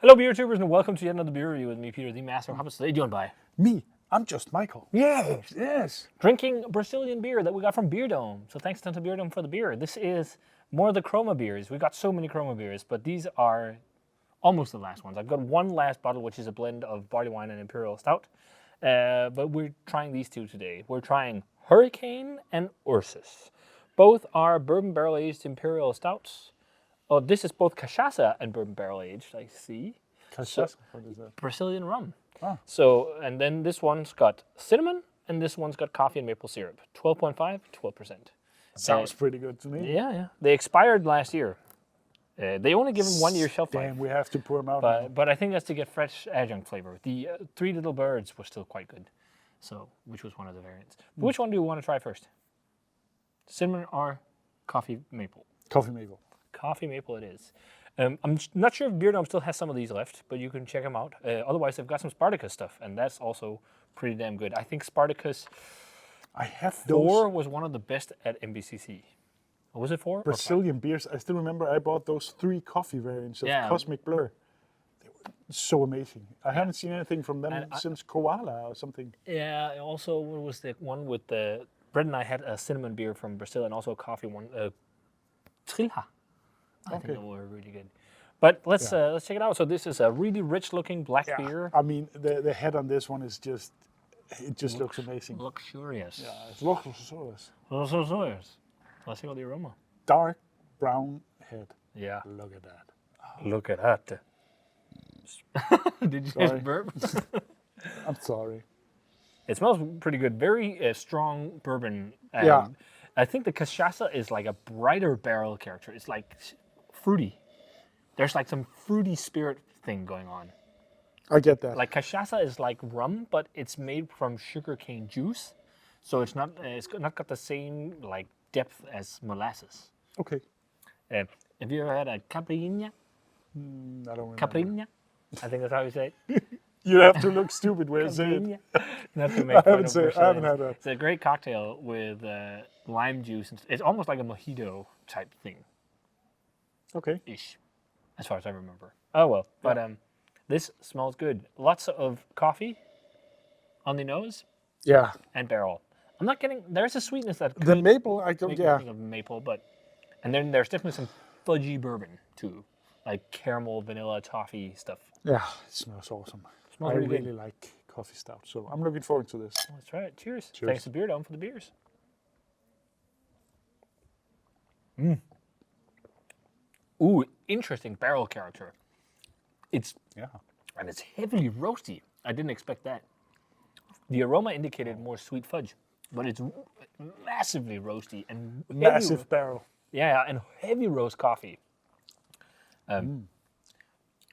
Hello, beer tubers, and welcome to yet another beer review with me, Peter, the Master of Hobbits. Today, joined by Me, I'm just Michael. Yes. drinking Brazilian beer that we got from Beer Dome. So thanks to Beer Dome for the beer. This is more of the Croma beers. We got so many Croma beers, but these are almost the last ones. I've got one last bottle, which is a blend of barley wine and Imperial Stout. But we're trying these two today. We're trying Hurricane and Ursus. Both are bourbon barrel-aged Imperial Stouts. Oh, this is both Cachaça and bourbon barrel-aged, I see. Cachaça, what is that? Brazilian rum. Ah. So, and then this one's got cinnamon, and this one's got coffee and maple syrup. 12.5, 12%. Sounds pretty good to me. Yeah. They expired last year. They only give them 1 year shelf life. Damn, we have to pour them out now. But I think that's to get fresh adjunct flavor. The Three Little Birds was still quite good, so which was one of the variants. But which one do you want to try first? Cinnamon or coffee maple? Coffee maple. Coffee maple it is. I'm not sure if Beer Dome still has some of these left, but you can check them out. Otherwise, they've got some Spartacus stuff, and that's also pretty damn good. I think Spartacus I have 4 those was one of the best at MBCC. Or was it 4? Brazilian beers. I still remember I bought those 3 coffee variants of Yeah. Cosmic Blur. They were so amazing. I haven't seen anything from them And since Koala or something. Yeah, also what was the one with the... Brett and I had a cinnamon beer from Brazil and also a coffee one. Trilha. I think they were really good. But let's check it out. So this is a really rich-looking black beer. I mean, the head on this one is just, it just looks amazing. Luxurious. Yeah, it's luxurious. Luxurious. Let's see all the aroma. Dark brown head. Yeah. Look at that. Look at that. Did you Sorry. just burp? I'm sorry. It smells pretty good. Very strong bourbon. Yeah. I think the Cachaça is like a brighter barrel character. It's like fruity. There's like some fruity spirit thing going on. I get that. Like Cachaça is like rum, but it's made from sugarcane juice, so it's not got the same like depth as molasses. Okay. Have you ever had a caipirinha? I don't remember. Caipirinha? I think that's how you say it. You have to look stupid when you say it. Caipirinha. Not to make fun of I haven't had Brazilians. that. It's a great cocktail with lime juice. It's almost like a mojito type thing. Okay. Ish, as far as I remember. Oh well, but this smells good. Lots of coffee on the nose Yeah. and barrel. I'm not getting. There's a sweetness that The maple, I don't. makes me Yeah. think of maple, and then there's definitely some fudgy bourbon too, like caramel, vanilla, toffee stuff. Yeah. It smells awesome. Smells I really really good. like coffee stout, so I'm looking forward to this. Let's try it. Cheers. Cheers. Thanks to Beer Dome for the beers. Ooh, interesting barrel character. It's Yeah. And it's heavily roasty. I didn't expect that. The aroma indicated more sweet fudge, but it's massively roasty and heavy, Massive barrel. Yeah, and heavy roast coffee.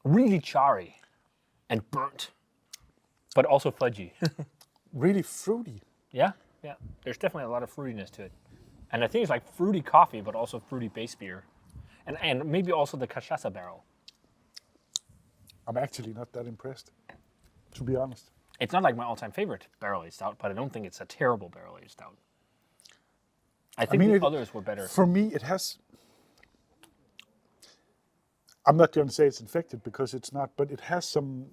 Really charry and burnt, but also fudgy. Really fruity. Yeah. There's definitely a lot of fruitiness to it, and I think it's like fruity coffee, but also fruity base beer, and maybe also the Cachaça barrel. I'm actually not that impressed, to be honest. It's not like my all-time favorite barrel-aged stout, but I don't think it's a terrible barrel-aged stout. I think the others were better. For me, it has. I'm not going to say it's infected because it's not, but it has some.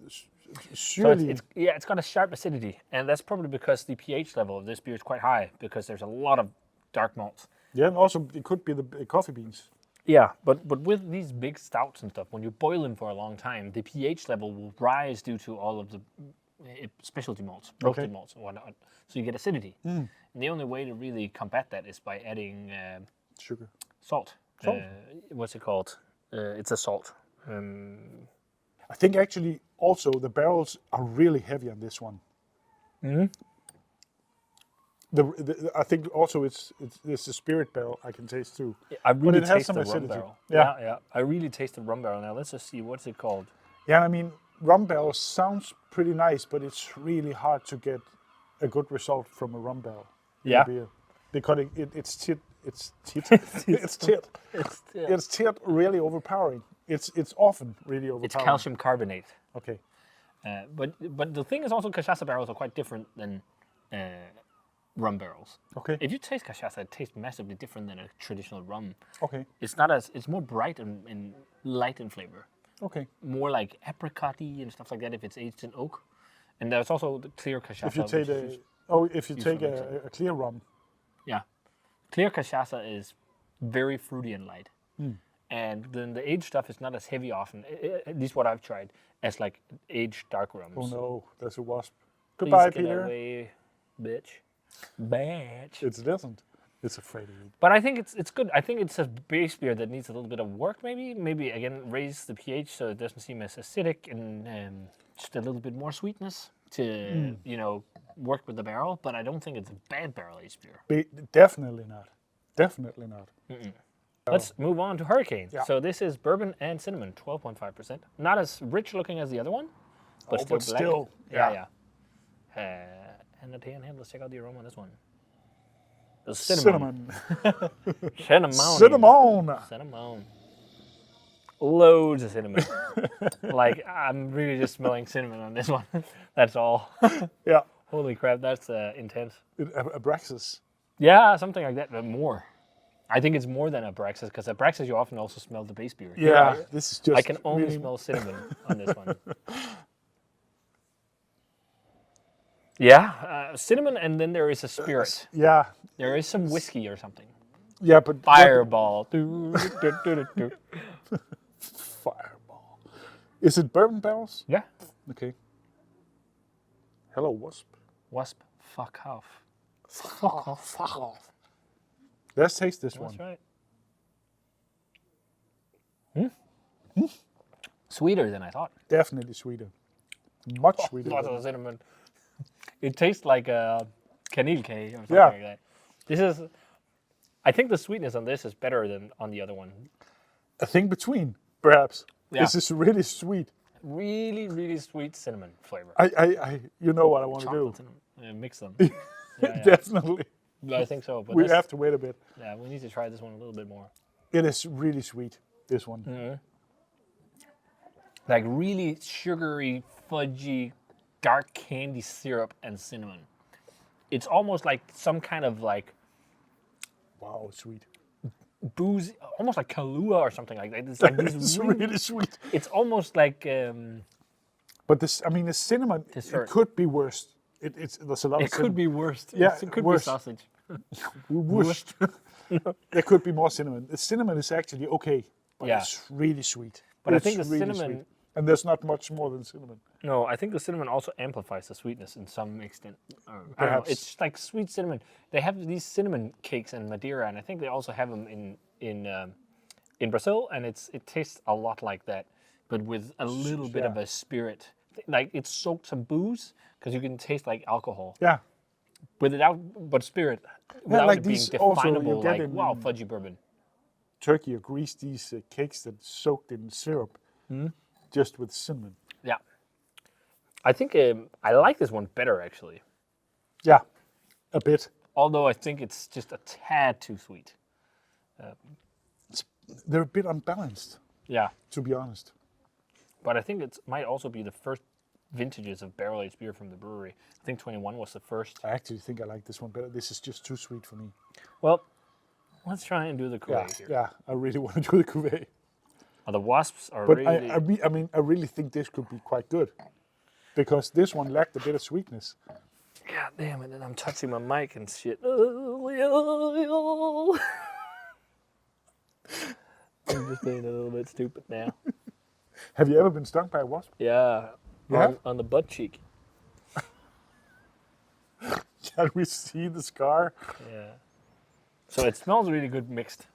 So Surely. it's got a sharp acidity, and that's probably because the pH level of this beer is quite high because there's a lot of dark malts. Yeah, and also it could be the coffee beans. Yeah, but with these big stouts and stuff, when you boil them for a long time, the pH level will rise due to all of the specialty malts, roasted malts and whatnot. So you get acidity. And the only way to really combat that is by adding Sugar. salt. Salt? What's it called? It's a salt. I think actually also the barrels are really heavy on this one. I think also it's a spirit barrel I can taste too. I really it has taste some the rum acidity. barrel. Yeah. Yeah. I really taste the rum barrel. Now let's just see, what's it called? Yeah, I mean rum barrel sounds pretty nice, but it's really hard to get a good result from a rum barrel. in a Yeah. beer. Because it's really overpowering. It's often really overpowering. It's calcium carbonate. Okay. But the thing is also Cachaça barrels are quite different than rum barrels. Okay. If you taste Cachaça, it tastes massively different than a traditional rum. Okay. It's not as, it's more bright and light in flavor. Okay. more like apricot-y and stuff like that if it's aged in oak. And there's also the clear cachaça. If you take which is if you used take for mixing. a clear rum, Yeah. Clear cachaça is very fruity and light. And then the aged stuff is not as heavy often, at least what I've tried, as like aged dark rums. oh no, there's a wasp. Please Goodbye, get Peter. away, bitch. Bitch. It doesn't. It's afraid of you. But I think it's good. I think it's a base beer that needs a little bit of work, maybe. Maybe, again, raise the pH so it doesn't seem as acidic and just a little bit more sweetness to, work with the barrel. But I don't think it's a bad barrel-aged beer. Definitely not. Definitely not. Let's move on to Hurricane. Yeah. So this is bourbon and cinnamon, 12.5%. Not as rich looking as the other one, but still black. Yeah. And at the end, let's check out the aroma on this one. The cinnamon. Cinnamon. Loads of cinnamon. Like, I'm really just smelling cinnamon on this one. That's all. Yeah. Holy crap, that's intense. Abraxas. Yeah, something like that, but more. I think it's more than Abraxas, because Abraxas you often also smell the base beer. Yeah, this is just. I can only really... smell cinnamon on this one. Yeah, cinnamon, and then there is a spirit. Yeah. There is some whiskey or something. Yeah, but Fireball. Fireball. Is it bourbon barrels? Yeah. Okay. Hello, wasp. Wasp. Fuck off. Fuck off. Fuck off. Let's taste this one. That's right. Sweeter than I thought. Definitely sweeter. Much sweeter. Lots of cinnamon. It tastes like a kanilke or something Yeah. like that. This is, I think the sweetness on this is better than on the other one. A thing between, perhaps. Yeah. This is really sweet. Really, really sweet cinnamon flavor. You know what I want to do. Chocolate cinnamon. Mix them. Yeah. Definitely. I think so. But We this- have to wait a bit. Yeah, we need to try this one a little bit more. It is really sweet, this one. Mm-hmm. Like really sugary, fudgy, dark candy syrup and cinnamon. It's almost like some kind of like Wow, sweet. boozy, almost like Kahlua or something like that. It's like these It's really, really sweet. it's almost like But this, the cinnamon, Dessert. it could be worse. There's a lot of it could cinnamon. be worse. Yeah, It could worse. be sausage. Worst. There could be more cinnamon. The cinnamon is actually okay, but Yeah. it's really sweet. But I It's think the really cinnamon- sweet. And there's not much more than cinnamon. No, I think the cinnamon also amplifies the sweetness in some extent. I don't know. Perhaps. It's like sweet cinnamon. They have these cinnamon cakes in Madeira, and I think they also have them in Brazil, and it tastes a lot like that, but with a little bit of Yeah. a spirit. Like it's soaked some booze because you can taste like alcohol, Yeah. but spirit without like it being these also you definable. get Like in- wow, fudgy bourbon. Turkey or Greece, these cakes that soaked in syrup, just with cinnamon. Yeah, I think I like this one better actually. Yeah, a bit. Although I think it's just a tad too sweet. They're a bit unbalanced, Yeah. to be honest. But I think it might also be the first vintages of barrel-aged beer from the brewery. I think 21 was the first. I actually think I like this one better. This is just too sweet for me. Well, let's try and do the Yeah, cuvee here. yeah. I really want to do the cuvee, Oh, the wasps are but really... I really think this could be quite good, because this one lacked a bit of sweetness. God damn it, and I'm touching my mic and shit. I'm just being a little bit stupid now. Have you ever been stung by a wasp? Yeah. Yeah? On the butt cheek. Can we see the scar? Yeah. So it smells really good mixed.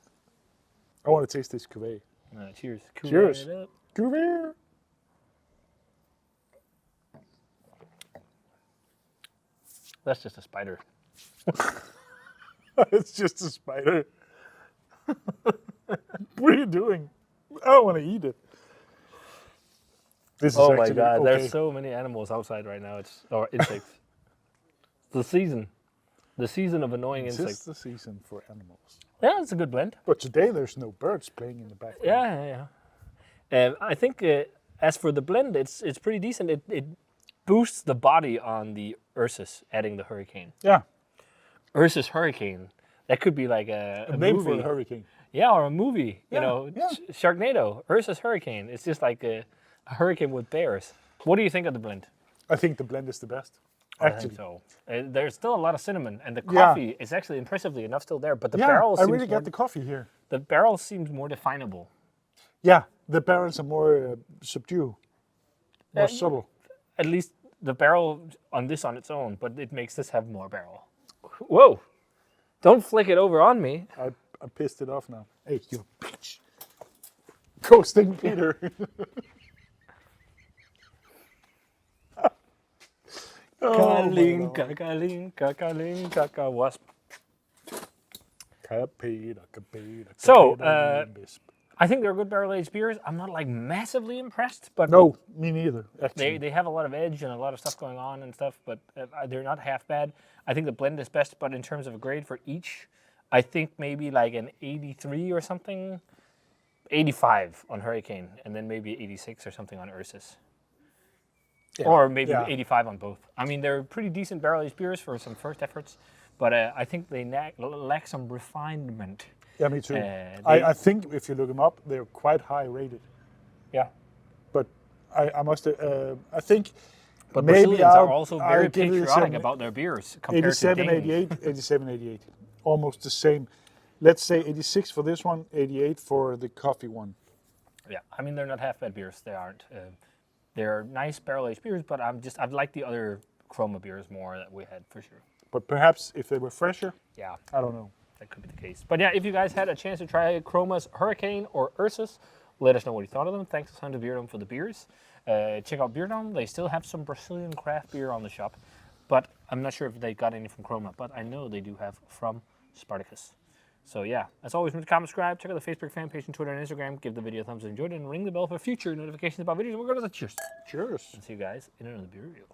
I want to taste this cuvee. Cheers. Cheers. Cuvee it up. Cuvee. That's just a spider. It's just a spider. What are you doing? I don't want to eat it. This is Oh my actually god, okay. there's so many animals outside right now. Or insects. The season. The season of annoying It's insects. just the season for animals. Yeah, it's a good blend. But today there's no birds playing in the background. Yeah. I think as for the blend, it's pretty decent. It boosts the body on the Ursus, adding the Hurricane. Yeah. Ursus Hurricane. That could be like a Name movie. for the hurricane. Yeah, or a movie. You know, yeah. Sharknado, Ursus Hurricane. It's just like a hurricane with bears. What do you think of the blend? I think the blend is the best. I Actually. think so. There's still a lot of cinnamon, and the Yeah. coffee is actually impressively enough still there. But the Yeah, barrel I seems really more, get the coffee here. the barrel seems more definable. Yeah, the barrels are more subdued, more subtle. At least the barrel on this on its own, but it makes this have more barrel. Whoa! Don't flick it over on me. I pissed it off now. Hey, you bitch. Coasting Peter. Kalinka, kalinka, kalinka, ka wasp. So, I think they're good barrel-aged beers. I'm not like massively impressed, but no, me neither. Actually, they have a lot of edge and a lot of stuff going on and stuff, but they're not half bad. I think the blend is best, but in terms of a grade for each, I think maybe like an 83 or something, 85 on Hurricane, and then maybe 86 or something on Ursus. Yeah. Or maybe Yeah. 85 on both. I mean, they're pretty decent barrel-aged beers for some first efforts, but I think they lack some refinement. Yeah, me too. They- I think if you look them up, they're quite high rated. Yeah. But I must. I think. But maybe Brazilians are I'll- also I'll very give it patriotic some about their beers compared to 87, Danes. 88, 87, 88. Almost the same. Let's say 86 for this one, 88 for the coffee one. Yeah, I mean they're not half bad beers. They aren't. They're nice barrel-aged beers, but I've liked the other Croma beers more that we had for sure. But perhaps if they were fresher, Yeah, I don't know. that could be the case. But yeah, if you guys had a chance to try Chroma's Hurricane or Ursus, let us know what you thought of them. Thanks a ton to Beardom for the beers. Check out Beardom. They still have some Brazilian craft beer on the shop, but I'm not sure if they got any from Croma, but I know they do have from Spartacus. So yeah, as always, remember to comment, subscribe, check out the Facebook fan page and Twitter and Instagram. Give the video a thumbs up if you enjoyed it, and ring the bell for future notifications about videos. We're going to cheers. Cheers. And see you guys in another beer review.